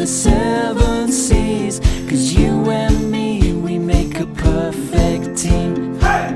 seven seas. 'Cause you and me, we make a perfect team. Hey!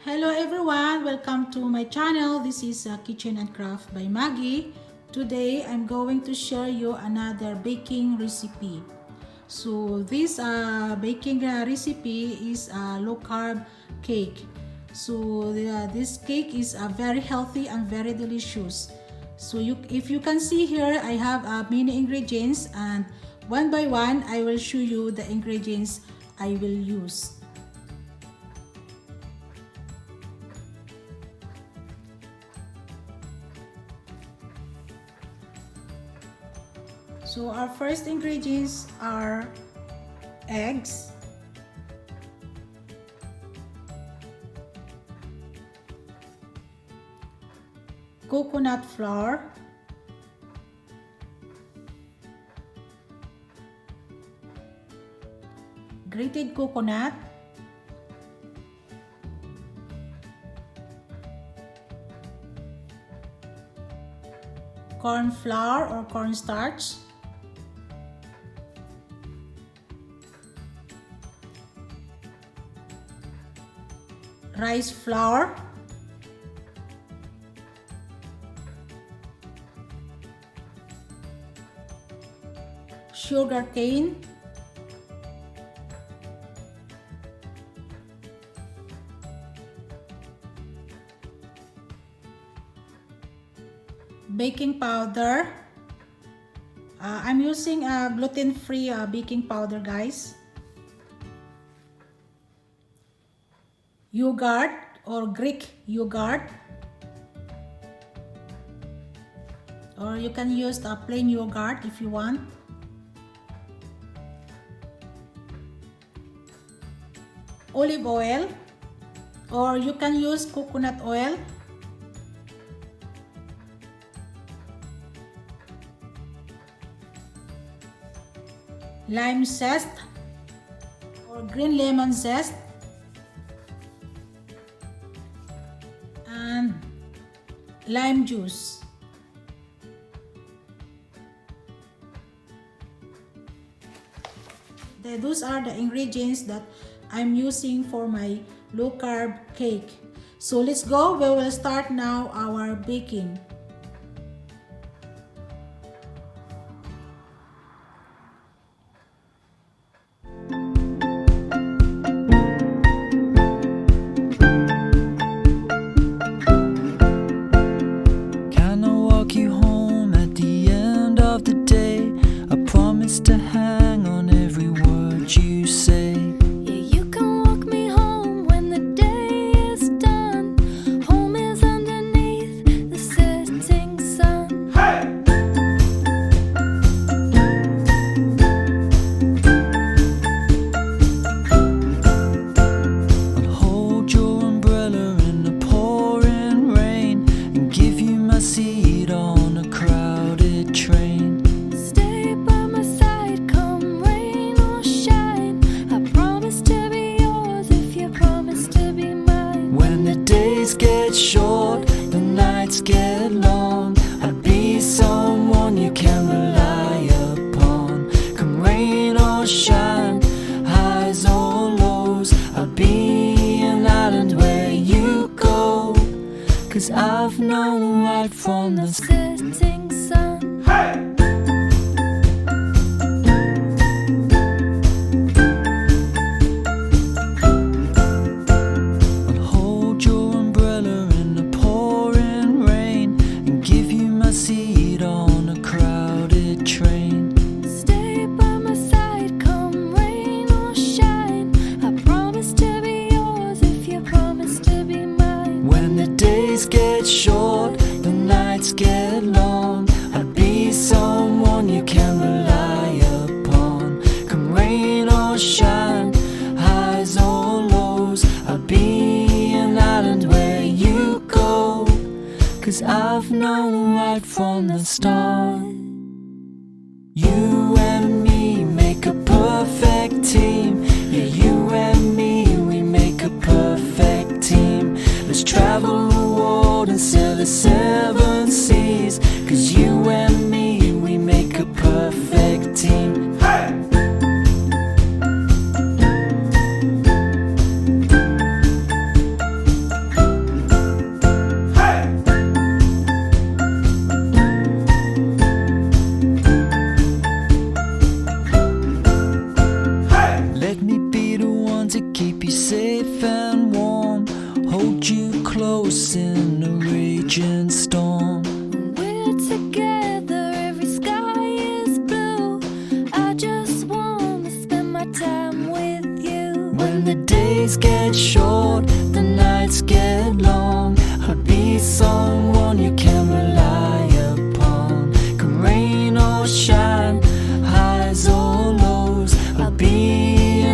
Hello everyone, welcome to my channel. This is Kitchen and Craft by Maggie. Today I'm going to share you another baking recipe. So this baking recipe is a low carb cake. So this cake is very healthy and very delicious. So if you can see here, I have many ingredients, and one by one I will show you the ingredients I will use. So our first ingredients are eggs, coconut flour, grated coconut, corn flour or cornstarch, rice flour, sugar cane, baking powder. I'm using gluten-free baking powder, guys. Yogurt or Greek yogurt, or you can use a plain yogurt if you want. Olive oil, or you can use coconut oil. Lime zest or green lemon zest, and lime juice. Those are the ingredients that I'm using for my low carb cake. So let's go. We will start now our baking. To hang on every word you say. Yeah, you can walk me home when the day is done. Home is underneath the setting sun. Hey! I'll hold your umbrella in the pouring rain and give you my seat on a crowded train. Get short, the nights get long. I'll be someone you can rely upon. Come rain or shine, highs or lows, I'll be an island where you go. 'Cause I've known right from the setting sun. Hey! seat on a crowded train. Stay by my side, come rain or shine. I promise to be yours if you promise to be mine. When the days get short, the nights get long, I'll be someone you can rely upon. Come rain or shine, highs or lows, I'll be an island where you go. 'Cause I've known right from the start, you and me make a perfect team. Yeah, you and me, we make a perfect team. Let's travel the world and sail the 7 seas. 'Cause you and me, we make a perfect team. Hey! Safe and warm, hold you close in a raging storm. We're together, every sky is blue. I just wanna spend my time with you. When the days get short, the nights get long, I'll be someone you can rely upon. Come rain or shine, highs or lows, I'll be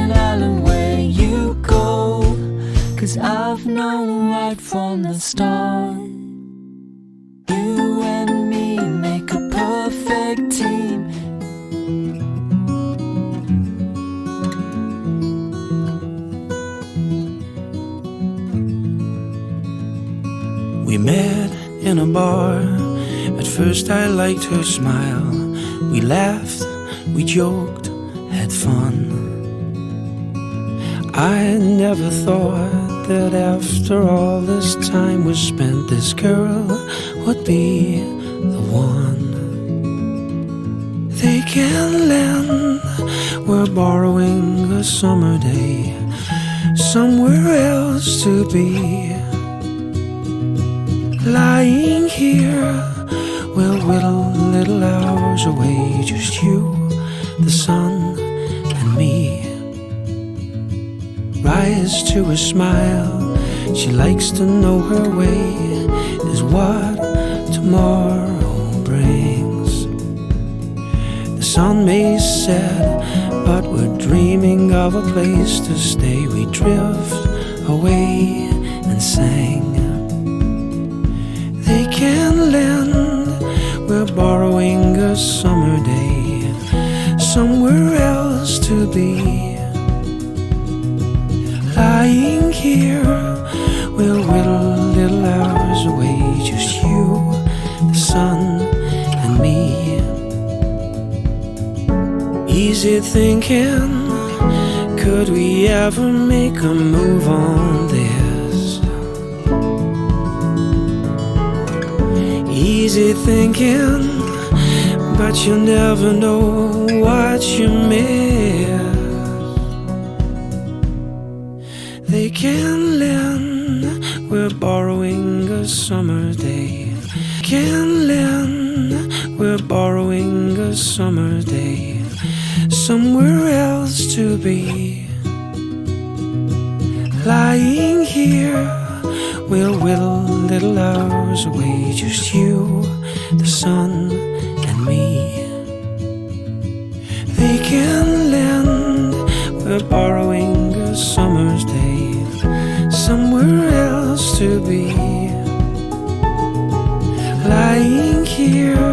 an island where you go. 'Cause I've known right from the start, you and me make a perfect team. We met in a bar. At first I liked her smile. We laughed, we joked, had fun. I never thought that after all this time was spent, this girl would be the one. They can lend, we're borrowing a summer day, somewhere else to be. Lying here, we'll whittle little hours away, just you, the sun, and me. Rise to a smile, she likes to know her way is what tomorrow brings. The sun may set, but we're dreaming of a place to stay. We drift away and sang. They can lend, we're borrowing a summer day, somewhere else to be. Lying here, we'll whittle little hours away, just you, the sun, and me. Easy thinking, could we ever make a move on this? Easy thinking, but you never know what you miss. They can lend, we're borrowing a summer day. Can lend, we're borrowing a summer day, somewhere else to be. Lying here, we'll whittle little hours away, just you, the sun, and me. They can lend, we're borrowing a summer's day, somewhere else to be. Lying here,